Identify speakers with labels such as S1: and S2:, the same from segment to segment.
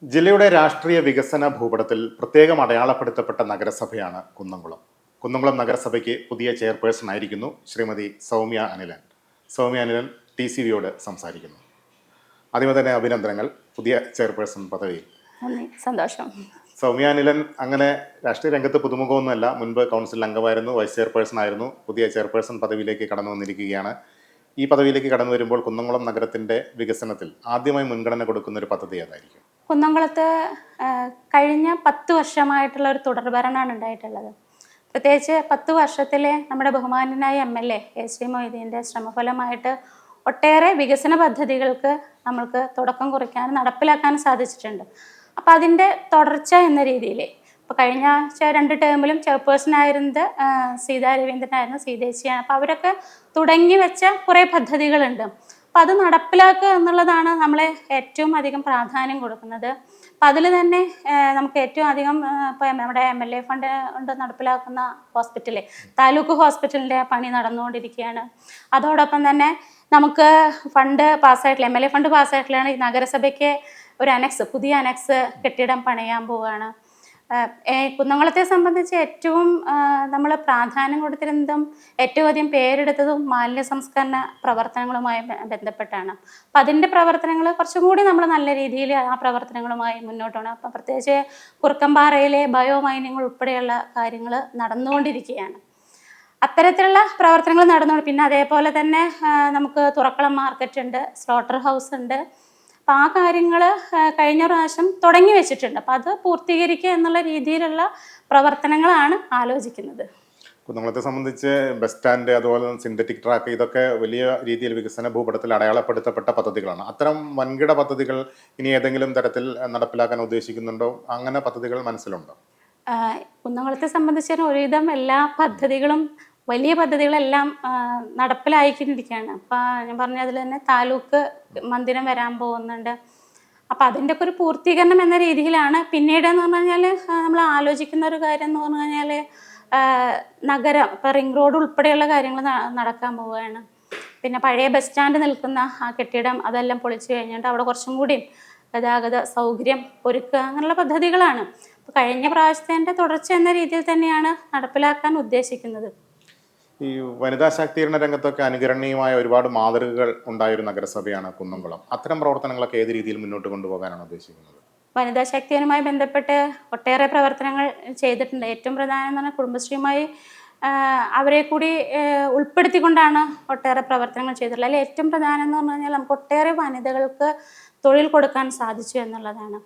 S1: ജില്ലയുടെ രാഷ്ട്രീയ വികസന ഭൂപടത്തിൽ പ്രത്യേകം അടയാളപ്പെടുത്തപ്പെട്ട നഗരസഭയാണ് കുന്നംകുളം. കുന്നംകുളം നഗരസഭയ്ക്ക് പുതിയ ചെയർപേഴ്സൺ ആയിരിക്കുന്നു ശ്രീമതി സൗമ്യ അനിലൻ. സൗമ്യ അനിലൻ TCVയോട് സംസാരിക്കുന്നു. ആദ്യമേ തന്നെ അഭിനന്ദനങ്ങൾ പുതിയ ചെയർപേഴ്സൺ പദവിയിൽ.
S2: സന്തോഷം.
S1: സൗമ്യ അനിലൻ അങ്ങനെ രാഷ്ട്രീയ രംഗത്ത് പുതുമുഖമൊന്നുമല്ല. മുൻപ് കൗൺസിൽ അംഗമായിരുന്നു, വൈസ് ചെയർപേഴ്സൺ ആയിരുന്നു. പുതിയ ചെയർപേഴ്സൺ പദവിയിലേക്ക് കടന്നു വന്നിരിക്കുകയാണ്. ഈ പദവിയിലേക്ക് കടന്നു വരുമ്പോൾ കുന്നംകുളം നഗരത്തിന്റെ വികസനത്തിൽ ആദ്യമായി മുൻഗണന കൊടുക്കുന്ന ഒരു പദ്ധതി ഏതായിരിക്കും?
S2: കുന്നംകുളത്ത് കഴിഞ്ഞ 10 വർഷമായിട്ടുള്ള ഒരു തുടർഭരണമാണ് ഉണ്ടായിട്ടുള്ളത്. പ്രത്യേകിച്ച് 10 വർഷത്തിലെ നമ്മുടെ ബഹുമാന്യനായ MLA ശ്രീ മൊയ്തീൻ്റെ ശ്രമഫലമായിട്ട് ഒട്ടേറെ വികസന പദ്ധതികൾക്ക് നമ്മൾക്ക് തുടക്കം കുറിക്കാനും നടപ്പിലാക്കാനും സാധിച്ചിട്ടുണ്ട്. അപ്പോൾ അതിൻ്റെ തുടർച്ച എന്ന രീതിയിൽ ഇപ്പോൾ കഴിഞ്ഞ 2 ടേമിലും ചെയർപേഴ്സൺ ആയിരുന്നത് സീതാ രവീന്ദ്രനായിരുന്നു, സീതേച്ചിയാണ്. അപ്പോൾ അവരൊക്കെ തുടങ്ങി വെച്ച കുറേ പദ്ധതികളുണ്ട്. അപ്പം അത് നടപ്പിലാക്കുക എന്നുള്ളതാണ് നമ്മളെ ഏറ്റവും അധികം പ്രാധാന്യം കൊടുക്കുന്നത്. അപ്പം അതിൽ തന്നെ നമുക്ക് ഏറ്റവും അധികം ഇപ്പോൾ നമ്മുടെ MLA ഫണ്ട് കൊണ്ട് നടപ്പിലാക്കുന്ന ഹോസ്പിറ്റല്, താലൂക്ക് ഹോസ്പിറ്റലിൻ്റെ പണി നടന്നുകൊണ്ടിരിക്കുകയാണ്. അതോടൊപ്പം തന്നെ നമുക്ക് ഫണ്ട് പാസ്സായിട്ടുള്ള MLA ഫണ്ട് പാസ്സായിട്ടുള്ളതാണ് ഈ നഗരസഭയ്ക്ക് ഒരു പുതിയ അനക്സ് കെട്ടിടം പണിയാൻ പോവുകയാണ്. കുന്നംകുളത്തെ സംബന്ധിച്ച് ഏറ്റവും നമ്മൾ പ്രാധാന്യം കൊടുത്തിരുന്നതും ഏറ്റവും അധികം പേരെടുത്തതും മാലിന്യ സംസ്കരണ പ്രവർത്തനങ്ങളുമായി ബന്ധപ്പെട്ടാണ്. അപ്പം അതിൻ്റെ പ്രവർത്തനങ്ങൾ കുറച്ചും കൂടി നമ്മൾ നല്ല രീതിയിൽ ആ പ്രവർത്തനങ്ങളുമായി മുന്നോട്ട് പോകണം. അപ്പം പ്രത്യേകിച്ച് കുറുക്കമ്പാറയിലെ ബയോ മൈനിങ് ഉൾപ്പെടെയുള്ള കാര്യങ്ങൾ നടന്നുകൊണ്ടിരിക്കുകയാണ്. അത്തരത്തിലുള്ള പ്രവർത്തനങ്ങൾ നടന്നുകൊണ്ട് പിന്നെ അതേപോലെ തന്നെ നമുക്ക് തുറക്കളം മാർക്കറ്റ് ഉണ്ട്, സ്ലോട്ടർ ഹൗസ് ഉണ്ട്. അപ്പം ആ കാര്യങ്ങൾ കഴിഞ്ഞ പ്രാവശ്യം തുടങ്ങി വെച്ചിട്ടുണ്ട്. അപ്പം അത് പൂർത്തീകരിക്കുക എന്നുള്ള രീതിയിലുള്ള പ്രവർത്തനങ്ങളാണ് ആലോചിക്കുന്നത്.
S1: കുന്നംകുളത്തെ സംബന്ധിച്ച് ബസ് സ്റ്റാൻഡ്, അതുപോലെ സിന്തറ്റിക് ട്രാക്ക്, ഇതൊക്കെ വലിയ രീതിയിൽ വികസന ഭൂപടത്തിൽ അടയാളപ്പെടുത്തപ്പെട്ട പദ്ധതികളാണ്. അത്തരം വൻകിട പദ്ധതികൾ ഇനി ഏതെങ്കിലും തരത്തിൽ നടപ്പിലാക്കാൻ ഉദ്ദേശിക്കുന്നുണ്ടോ? അങ്ങനെ പദ്ധതികൾ മനസ്സിലുണ്ടോ?
S2: കുന്നംകുളത്തെ സംബന്ധിച്ച് ഒരുവിധം എല്ലാ പദ്ധതികളും വലിയ പദ്ധതികളെല്ലാം നടപ്പിലായിക്കൊണ്ടിരിക്കുകയാണ്. അപ്പം ഞാൻ പറഞ്ഞതിൽ തന്നെ താലൂക്ക് മന്ദിരം വരാൻ പോകുന്നുണ്ട്. അപ്പം അതിൻ്റെ ഒക്കെ ഒരു പൂർത്തീകരണം എന്ന രീതിയിലാണ്. പിന്നീട് എന്ന് പറഞ്ഞു കഴിഞ്ഞാൽ നമ്മൾ ആലോചിക്കുന്ന ഒരു കാര്യം എന്ന് പറഞ്ഞു കഴിഞ്ഞാൽ നഗരം ഇപ്പം റിംഗ് റോഡ് ഉൾപ്പെടെയുള്ള കാര്യങ്ങൾ നടക്കാൻ പോവുകയാണ്. പിന്നെ പഴയ ബസ് സ്റ്റാൻഡ് നിൽക്കുന്ന ആ കെട്ടിടം അതെല്ലാം പൊളിച്ചു കഴിഞ്ഞിട്ട് അവിടെ കുറച്ചും കൂടി ഗതാഗത സൗകര്യം ഒരുക്കുക, അങ്ങനെയുള്ള പദ്ധതികളാണ്. അപ്പോൾ കഴിഞ്ഞ പ്രാവശ്യത്തിൻ്റെ തുടർച്ച എന്ന രീതിയിൽ തന്നെയാണ് നടപ്പിലാക്കാൻ ഉദ്ദേശിക്കുന്നത്.
S1: ഈ വനിതാ ശാക്തീകരണ രംഗത്തൊക്കെ അനുകരണീയമായ ഒരുപാട് മാതൃകകൾ ഉണ്ടായൊരു നഗരസഭയാണ് കുന്നംകുളം. അത്തരം പ്രവർത്തനങ്ങളൊക്കെ ഏത് രീതിയിൽ മുന്നോട്ട് കൊണ്ടുപോകാനാണ് ഉദ്ദേശിക്കുന്നത്?
S2: വനിതാ ശാക്തീകരണവുമായി ബന്ധപ്പെട്ട് ഒട്ടേറെ പ്രവർത്തനങ്ങൾ ചെയ്തിട്ടുണ്ട്. ഏറ്റവും പ്രധാനം എന്ന് പറഞ്ഞാൽ കുടുംബശ്രീയുമായി അവരെ കൂടി ഉൾപ്പെടുത്തിക്കൊണ്ടാണ് ഒട്ടേറെ പ്രവർത്തനങ്ങൾ ചെയ്തിട്ടുള്ളത്. അതിൽ ഏറ്റവും പ്രധാനം എന്ന് പറഞ്ഞു കഴിഞ്ഞാൽ നമുക്ക് ഒട്ടേറെ വനിതകൾക്ക് തൊഴിൽ കൊടുക്കാൻ സാധിച്ചു എന്നുള്ളതാണ്.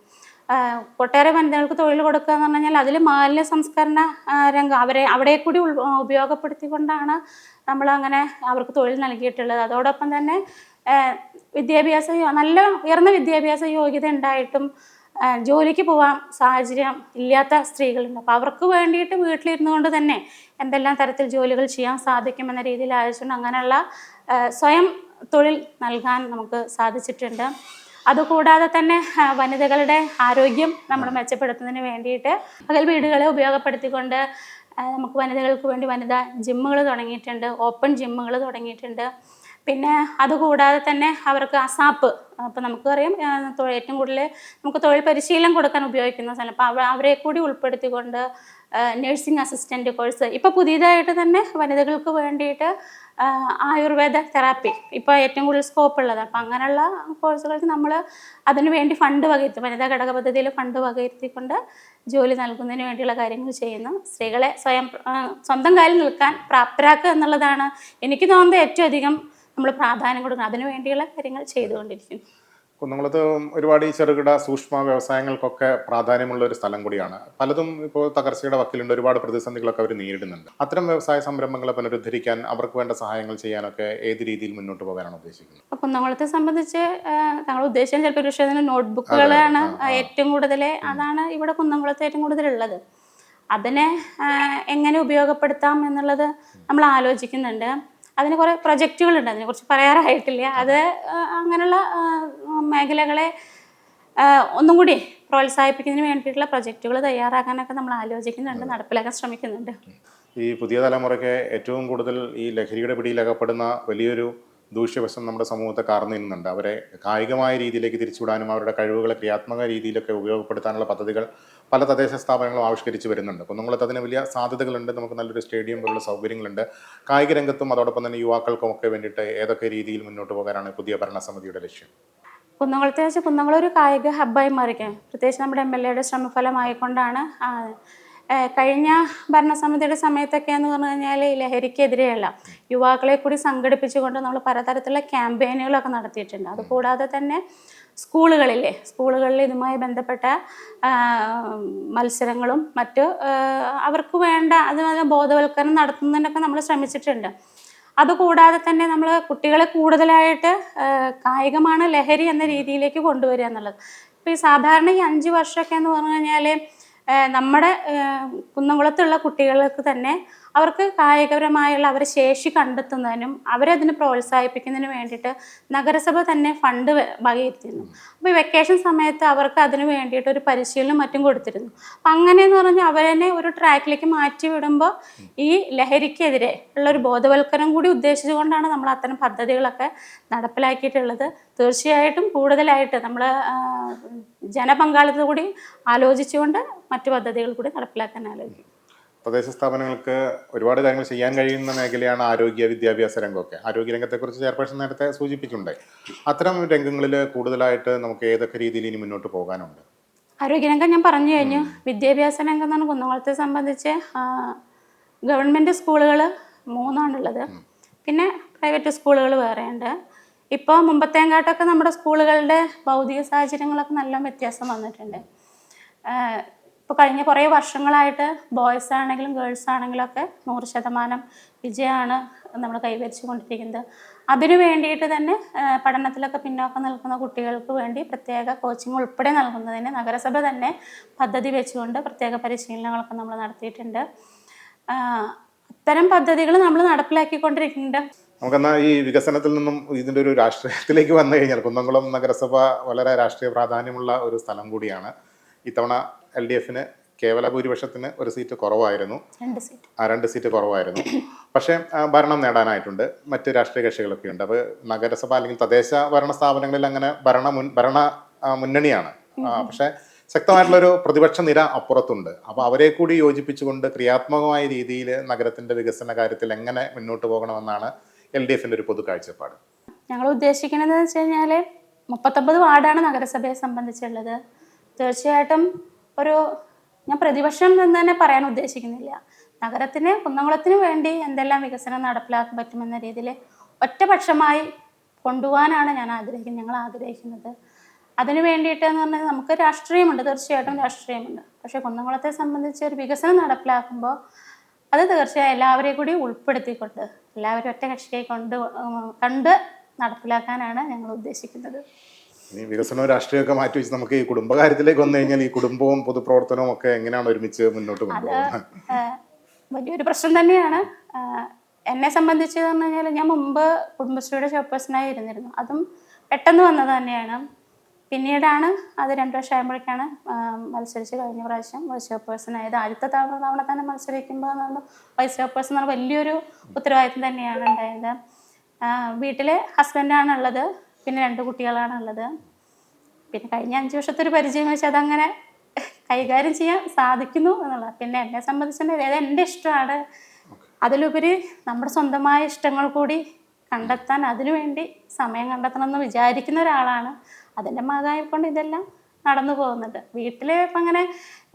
S2: ഒട്ടേറെ വനിതകൾക്ക് തൊഴിൽ കൊടുക്കുക എന്ന് പറഞ്ഞു കഴിഞ്ഞാൽ അതിൽ മാലിന്യ സംസ്കരണ രംഗം അവിടെ കൂടി ഉപയോഗപ്പെടുത്തിക്കൊണ്ടാണ് നമ്മളങ്ങനെ അവർക്ക് തൊഴിൽ നൽകിയിട്ടുള്ളത്. അതോടൊപ്പം തന്നെ നല്ല ഉയർന്ന വിദ്യാഭ്യാസ യോഗ്യത ഉണ്ടായിട്ടും ജോലിക്ക് പോകാൻ സാഹചര്യം ഇല്ലാത്ത സ്ത്രീകളുണ്ട്. അപ്പോൾ അവർക്ക് വേണ്ടിയിട്ട് വീട്ടിലിരുന്നു കൊണ്ട് തന്നെ എന്തെല്ലാം തരത്തിൽ ജോലികൾ ചെയ്യാൻ സാധിക്കുമെന്ന രീതിയിൽ ആലോചിച്ചുകൊണ്ട് അങ്ങനെയുള്ള സ്വയം തൊഴിൽ നൽകാൻ നമുക്ക് സാധിച്ചിട്ടുണ്ട്. അതുകൂടാതെ തന്നെ വനിതകളുടെ ആരോഗ്യം നമ്മൾ മെച്ചപ്പെടുത്തുന്നതിന് വേണ്ടിയിട്ട് പകൽ വീടുകളെ ഉപയോഗപ്പെടുത്തിക്കൊണ്ട് നമുക്ക് വനിതകൾക്ക് വേണ്ടി വനിതാ ജിമ്മുകൾ തുടങ്ങിയിട്ടുണ്ട്, ഓപ്പൺ ജിമ്മുകൾ തുടങ്ങിയിട്ടുണ്ട്. പിന്നെ അതുകൂടാതെ തന്നെ അവർക്ക് അസാപ്പ്, അപ്പോൾ നമുക്കറിയാം ഏറ്റവും കൂടുതൽ നമുക്ക് തൊഴിൽ പരിശീലനം കൊടുക്കാൻ ഉപയോഗിക്കുന്ന സ്ഥലം. അപ്പോൾ അവരെ കൂടി ഉൾപ്പെടുത്തിക്കൊണ്ട് നഴ്സിംഗ് അസിസ്റ്റൻ്റ് കോഴ്സ്, ഇപ്പോൾ പുതിയതായിട്ട് തന്നെ വനിതകൾക്ക് വേണ്ടിയിട്ട് ആയുർവേദ തെറാപ്പി ഇപ്പോൾ ഏറ്റവും കൂടുതൽ സ്കോപ്പ് ഉള്ളത്. അപ്പം അങ്ങനെയുള്ള കോഴ്സുകൾക്ക് നമ്മൾ അതിനു വേണ്ടി ഫണ്ട് വകയിരുത്തി, വനിതാ ഘടക പദ്ധതിയിൽ ഫണ്ട് വകയിരുത്തിക്കൊണ്ട് ജോലി നൽകുന്നതിന് വേണ്ടിയുള്ള കാര്യങ്ങൾ ചെയ്യുന്നു. സ്ത്രീകളെ സ്വന്തം കാലിൽ നിൽക്കാൻ പ്രാപ്തരാക്കുക എന്നുള്ളതാണ് എനിക്ക് തോന്നുന്നത് ഏറ്റവും അധികം നമ്മൾ പ്രാധാന്യം കൊടുക്കണം. അതിനു വേണ്ടിയുള്ള കാര്യങ്ങൾ ചെയ്തുകൊണ്ടിരിക്കുന്നു.
S1: കുന്നംകുളത്ത് ഒരുപാട് ഈ ചെറുകിട സൂക്ഷ്മ വ്യവസായങ്ങൾക്കൊക്കെ പ്രാധാന്യമുള്ള ഒരു സ്ഥലം കൂടിയാണ്. പലതും ഇപ്പോൾ തകർച്ചയുടെ വക്കിലുണ്ട്, ഒരുപാട് പ്രതിസന്ധികളൊക്കെ അവർ നേരിടുന്നുണ്ട്. അത്തരം വ്യവസായ സംരംഭങ്ങളെ പുനരുദ്ധരിക്കാൻ, അവർക്ക് വേണ്ട സഹായങ്ങൾ ചെയ്യാനൊക്കെ ഏത് രീതിയിൽ മുന്നോട്ട് പോകാനാണ് ഉദ്ദേശിക്കുന്നത്?
S2: അപ്പോൾ കുന്നംകുളത്തെ സംബന്ധിച്ച് ഞങ്ങൾ ഉദ്ദേശിച്ച ചിലപ്പോൾ ഒരു വിഷയത്തിന് നോട്ട്ബുക്കുകളാണ് ഏറ്റവും കൂടുതൽ, അതാണ് ഇവിടെ കുന്നംകുളത്ത് ഏറ്റവും കൂടുതലുള്ളത്. അതിനെ എങ്ങനെ ഉപയോഗപ്പെടുത്താം എന്നുള്ളത് നമ്മൾ ആലോചിക്കുന്നുണ്ട്. അതിന് കുറേ പ്രൊജക്റ്റുകളുണ്ട്, അതിനെക്കുറിച്ച് പറയാറായിട്ടില്ല. അത് അങ്ങനെയുള്ള മേഖലകളെ ഒന്നും കൂടി പ്രോത്സാഹിപ്പിക്കുന്നതിന് വേണ്ടിയിട്ടുള്ള പ്രൊജക്റ്റുകൾ തയ്യാറാക്കാനൊക്കെ നമ്മൾ ആലോചിക്കുന്നുണ്ട്, നടപ്പിലാക്കാൻ ശ്രമിക്കുന്നുണ്ട്.
S1: ഈ പുതിയ തലമുറയ്ക്ക് ഏറ്റവും കൂടുതൽ ഈ ലഹരിയുടെ പിടിയിലകപ്പെടുന്ന വലിയൊരു ദൂഷ്യവശം നമ്മുടെ സമൂഹത്തെ കാർന്നു നിന്നുണ്ട്. അവരെ കായികമായ രീതിയിലേക്ക് തിരിച്ചുവിടാനും അവരുടെ കഴിവുകളെ ക്രിയാത്മക രീതിയിലൊക്കെ ഉപയോഗപ്പെടുത്താനുള്ള പദ്ധതികൾ പല തദ്ദേശ സ്ഥാപനങ്ങളും ആവിഷ്കരിച്ച് വരുന്നുണ്ട്. കുന്നംകുളത്ത് അതിന് വലിയ സാധ്യതകളുണ്ട്. നമുക്ക് നല്ലൊരു സ്റ്റേഡിയം പോലുള്ള സൗകര്യങ്ങളുണ്ട്. കായിക രംഗത്തും അതോടൊപ്പം തന്നെ യുവാക്കൾക്കും ഒക്കെ വേണ്ടിയിട്ട് ഏതൊക്കെ രീതിയിൽ മുന്നോട്ട് പോകാനാണ് പുതിയ ഭരണസമിതിയുടെ ലക്ഷ്യം?
S2: കുന്നംകുളത്തെ വെച്ച് കുന്നംകുളം ഒരു കായിക ഹബ്ബായി മാറിക്കാം. പ്രത്യേകിച്ച് നമ്മുടെ MLA ശ്രമഫലമായിക്കൊണ്ടാണ് കഴിഞ്ഞ ഭരണസമിതിയുടെ സമയത്തൊക്കെ എന്ന് പറഞ്ഞു കഴിഞ്ഞാൽ ഈ ലഹരിക്കെതിരെയല്ല യുവാക്കളെ കൂടി സംഘടിപ്പിച്ചുകൊണ്ട് നമ്മൾ പലതരത്തിലുള്ള ക്യാമ്പയിനുകളൊക്കെ നടത്തിയിട്ടുണ്ട്. അതുകൂടാതെ തന്നെ സ്കൂളുകളിൽ ഇതുമായി ബന്ധപ്പെട്ട മത്സരങ്ങളും മറ്റ് അവർക്ക് വേണ്ട അതുപോലെ ബോധവൽക്കരണം നടത്തുന്നതിനൊക്കെ നമ്മൾ ശ്രമിച്ചിട്ടുണ്ട്. അതുകൂടാതെ തന്നെ നമ്മൾ കുട്ടികളെ കൂടുതലായിട്ട് കായികമാണ് ലഹരി എന്ന രീതിയിലേക്ക് കൊണ്ടുവരിക എന്നുള്ളത്. ഇപ്പോൾ ഈ സാധാരണ ഈ 5 വർഷമൊക്കെ എന്ന് പറഞ്ഞു കഴിഞ്ഞാൽ നമ്മുടെ കുന്നംകുളത്തുള്ള കുട്ടികൾക്ക് തന്നെ അവർക്ക് കായികപരമായുള്ള അവരുടെ ശേഷി കണ്ടെത്തുന്നതിനും അവരതിന് പ്രോത്സാഹിപ്പിക്കുന്നതിന് വേണ്ടിയിട്ട് നഗരസഭ തന്നെ ഫണ്ട് വകയിരുത്തിയിരുന്നു. അപ്പോൾ ഈ വെക്കേഷൻ സമയത്ത് അവർക്ക് അതിന് വേണ്ടിയിട്ട് ഒരു പരിശീലനം മറ്റും കൊടുത്തിരുന്നു. അപ്പം അങ്ങനെയെന്ന് പറഞ്ഞാൽ അവരെ ഒരു ട്രാക്കിലേക്ക് മാറ്റി വിടുമ്പോൾ ഈ ലഹരിക്കെതിരെ ഉള്ളൊരു ബോധവൽക്കരണം കൂടി ഉദ്ദേശിച്ചുകൊണ്ടാണ് നമ്മൾ അത്തരം പദ്ധതികളൊക്കെ നടപ്പിലാക്കിയിട്ടുള്ളത്. തീർച്ചയായിട്ടും കൂടുതലായിട്ട് നമ്മൾ ജനപങ്കാളിത്തം കൂടി ആലോചിച്ചുകൊണ്ട് മറ്റു പദ്ധതികൾ കൂടി നടപ്പിലാക്കാൻ ആലോചിക്കും.
S1: തദ്ദേശ സ്ഥാപനങ്ങൾക്ക് ഒരുപാട് കാര്യങ്ങൾ ചെയ്യാൻ കഴിയുന്ന മേഖലയാണ് ആരോഗ്യ വിദ്യാഭ്യാസ രംഗമൊക്കെ. ആരോഗ്യരംഗത്തെക്കുറിച്ച് ചെയർപേഴ്സൺ നേരത്തെ സൂചിപ്പിച്ചിട്ടുണ്ടായി. അത്തരം രംഗങ്ങളിൽ കൂടുതലായിട്ട് നമുക്ക് ഏതൊക്കെ രീതിയിൽ ഇനി മുന്നോട്ട് പോകാനുണ്ട്?
S2: ആരോഗ്യരംഗം ഞാൻ പറഞ്ഞു കഴിഞ്ഞു. വിദ്യാഭ്യാസ രംഗം എന്ന് പറഞ്ഞാൽ കുന്നംകുളത്തെ സംബന്ധിച്ച് ഗവൺമെൻറ് സ്കൂളുകൾ 3ആണുള്ളത്. പിന്നെ പ്രൈവറ്റ് സ്കൂളുകൾ വേറെയുണ്ട്. ഇപ്പോൾ മുമ്പത്തേങ്കാട്ടൊക്കെ നമ്മുടെ സ്കൂളുകളുടെ ഭൗതിക സാഹചര്യങ്ങളൊക്കെ നല്ല വ്യത്യാസം വന്നിട്ടുണ്ട്. ഇപ്പോൾ കഴിഞ്ഞ കുറേ വർഷങ്ങളായിട്ട് ബോയ്സ് ആണെങ്കിലും ഗേൾസ് ആണെങ്കിലും ഒക്കെ 100% വിജയമാണ് നമ്മൾ കൈവരിച്ചു കൊണ്ടിരിക്കുന്നത്. അതിനു വേണ്ടിയിട്ട് തന്നെ പഠനത്തിലൊക്കെ പിന്നോക്കം നിൽക്കുന്ന കുട്ടികൾക്ക് വേണ്ടി പ്രത്യേക കോച്ചിങ് ഉൾപ്പെടെ നൽകുന്നതിന് നഗരസഭ തന്നെ പദ്ധതി വെച്ചുകൊണ്ട് പ്രത്യേക പരിശീലനങ്ങളൊക്കെ നമ്മൾ നടത്തിയിട്ടുണ്ട്. അത്തരം പദ്ധതികൾ നമ്മൾ നടപ്പിലാക്കിക്കൊണ്ടിരിക്കുന്നുണ്ട്.
S1: നമുക്കെന്നാൽ ഈ വികസനത്തിൽ നിന്നും ഇതിൻ്റെ ഒരു രാഷ്ട്രീയത്തിലേക്ക് വന്നു കഴിഞ്ഞാൽ കുന്നംകുളം നഗരസഭ വളരെ രാഷ്ട്രീയ പ്രാധാന്യമുള്ള ഒരു സ്ഥലം കൂടിയാണ്. ഇത്തവണ LDFന് കേവല ഭൂരിപക്ഷത്തിന് ഒരു സീറ്റ് കുറവായിരുന്നു, 2 സീറ്റ് കുറവായിരുന്നു. പക്ഷേ ഭരണം നേടാനായിട്ടുണ്ട്. മറ്റ് രാഷ്ട്രീയ കക്ഷികളൊക്കെ ഉണ്ട്. അപ്പോൾ നഗരസഭ അല്ലെങ്കിൽ തദ്ദേശ ഭരണ സ്ഥാപനങ്ങളിൽ അങ്ങനെ ഭരണ മുന്നണിയാണ്. പക്ഷേ ശക്തമായിട്ടുള്ളൊരു പ്രതിപക്ഷ നിര അപ്പുറത്തുണ്ട്. അപ്പോൾ അവരെ കൂടി യോജിപ്പിച്ചുകൊണ്ട് ക്രിയാത്മകമായ രീതിയിൽ നഗരത്തിൻ്റെ വികസന കാര്യത്തിൽ എങ്ങനെ മുന്നോട്ട് പോകണമെന്നാണ് LDFന്റെ ഒരു പൊതു കാഴ്ചപ്പാട്.
S2: ഞങ്ങൾ ഉദ്ദേശിക്കുന്നത് വെച്ച് കഴിഞ്ഞാൽ 39 വാർഡാണ് നഗരസഭയെ സംബന്ധിച്ചുള്ളത്. തീർച്ചയായിട്ടും ഞാൻ പ്രതിപക്ഷം എന്ന് തന്നെ പറയാൻ ഉദ്ദേശിക്കുന്നില്ല. നഗരത്തിന് കുന്നംകുളത്തിന് വേണ്ടി എന്തെല്ലാം വികസനം നടപ്പിലാക്കാൻ പറ്റുമെന്ന രീതിയിൽ ഒറ്റപക്ഷമായി കൊണ്ടുപോകാനാണ് ഞങ്ങൾ ആഗ്രഹിക്കുന്നത്. അതിന് വേണ്ടിയിട്ടെന്ന് പറഞ്ഞാൽ നമുക്ക് രാഷ്ട്രീയമുണ്ട്, തീർച്ചയായിട്ടും രാഷ്ട്രീയമുണ്ട്. പക്ഷേ കുന്നംകുളത്തെ സംബന്ധിച്ച് ഒരു വികസനം നടപ്പിലാക്കുമ്പോൾ അത് തീർച്ചയായും എല്ലാവരെയും കൂടി ഉൾപ്പെടുത്തിക്കൊണ്ട് എല്ലാവരും ഒറ്റ കക്ഷിയെ കണ്ട് നടപ്പിലാക്കാനാണ് ഞങ്ങൾ ഉദ്ദേശിക്കുന്നത്.
S1: ഈ വികസനവും രാഷ്ട്രീയമൊക്കെ മാറ്റി വെച്ച് നമുക്ക് ഈ കുടുംബകാര്യത്തിലേക്ക് വന്നു കഴിഞ്ഞാൽ ഈ കുടുംബവും പൊതുപ്രവർത്തനവും ഒക്കെ എങ്ങനെയാണ് ഒരുമിച്ച് മുന്നോട്ട് കൊണ്ടുപോകുന്നത്?
S2: വലിയൊരു പ്രശ്നം തന്നെയാണ്. എന്നെ സംബന്ധിച്ച് പറഞ്ഞു കഴിഞ്ഞാൽ ഞാൻ മുമ്പ് കുടുംബശ്രീയുടെ ചെയർപേഴ്സണായി ഇരുന്നിരുന്നു. അതും പെട്ടെന്ന് വന്നത് തന്നെയാണ്. പിന്നീടാണ് അത് 2 വർഷം ആകുമ്പോഴേക്കാണ് മത്സരിച്ച് കഴിഞ്ഞ പ്രാവശ്യം വൈസ് ചെയർപേഴ്സൺ ആയത്. ആദ്യത്തെ തവണ തന്നെ മത്സരിക്കുമ്പോൾ നമ്മൾ വൈസ് ചെയർപേഴ്സൺ എന്ന് പറഞ്ഞാൽ വലിയൊരു ഉത്തരവാദിത്വം തന്നെയാണ് ഉണ്ടായത്. വീട്ടിൽ ഹസ്ബൻഡാണുള്ളത്, പിന്നെ 2 കുട്ടികളാണുള്ളത്. പിന്നെ കഴിഞ്ഞ 5 വർഷത്തെ ഒരു പരിചയം വെച്ച് അതങ്ങനെ കൈകാര്യം ചെയ്യാൻ സാധിക്കുന്നു എന്നുള്ളത്. പിന്നെ എന്നെ സംബന്ധിച്ചിട്ടുണ്ടെങ്കിൽ അത് എൻ്റെ ഇഷ്ടമാണ്. അതിലുപരി നമ്മുടെ സ്വന്തമായ ഇഷ്ടങ്ങൾ കൂടി കണ്ടെത്താൻ അതിനുവേണ്ടി സമയം കണ്ടെത്തണമെന്ന് വിചാരിക്കുന്ന ഒരാളാണ്. അതിൻ്റെ ഭാഗമായിക്കൊണ്ട് ഇതെല്ലാം നടന്നു പോകുന്നുണ്ട്. വീട്ടിൽ ഇപ്പം അങ്ങനെ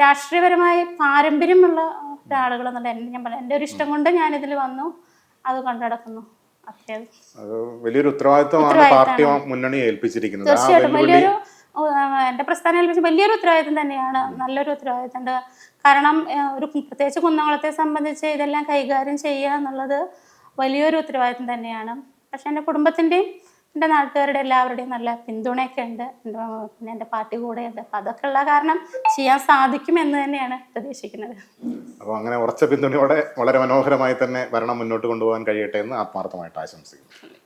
S2: രാഷ്ട്രീയപരമായി പാരമ്പര്യമുള്ള ഒരാളുകളെന്നുള്ള എൻ്റെ ഒരു ഇഷ്ടം കൊണ്ട് ഞാനിതിൽ വന്നു, അത് കൊണ്ടുനടക്കുന്നു.
S1: വലിയൊരു ഉത്തരവാദിത്വമാണ് പാർട്ടി മുന്നണി ഏൽപ്പിച്ചിരിക്കുന്നത്.
S2: തീർച്ചയായിട്ടും വലിയൊരു എൻ്റെ പ്രസ്ഥാനം ഏൽപ്പിച്ച വലിയൊരു ഉത്തരവാദിത്വം തന്നെയാണ്, നല്ലൊരു ഉത്തരവാദിത്തമുണ്ട്. കാരണം പ്രത്യേകിച്ച് കുന്നംകുളത്തെ സംബന്ധിച്ച് ഇതെല്ലാം കൈകാര്യം ചെയ്യുക എന്നുള്ളത് വലിയൊരു ഉത്തരവാദിത്വം തന്നെയാണ്. പക്ഷെ എൻ്റെ കുടുംബത്തിൻ്റെയും എൻ്റെ നാട്ടുകാരുടെ എല്ലാവരുടെയും നല്ല പിന്തുണയൊക്കെ ഉണ്ട്. പിന്നെ എൻ്റെ പാർട്ടി കൂടെ ഉണ്ട്. അപ്പം അതൊക്കെ ഉള്ള കാരണം ചെയ്യാൻ സാധിക്കുമെന്ന് തന്നെയാണ് പ്രതീക്ഷിക്കുന്നത്.
S1: അപ്പോൾ അങ്ങനെ ഉറച്ച പിന്തുണയോടെ വളരെ മനോഹരമായി തന്നെ ഭരണം മുന്നോട്ട് കൊണ്ടുപോകാൻ കഴിയട്ടെ എന്ന് ആത്മാർത്ഥമായിട്ട് ആശംസിക്കുന്നു.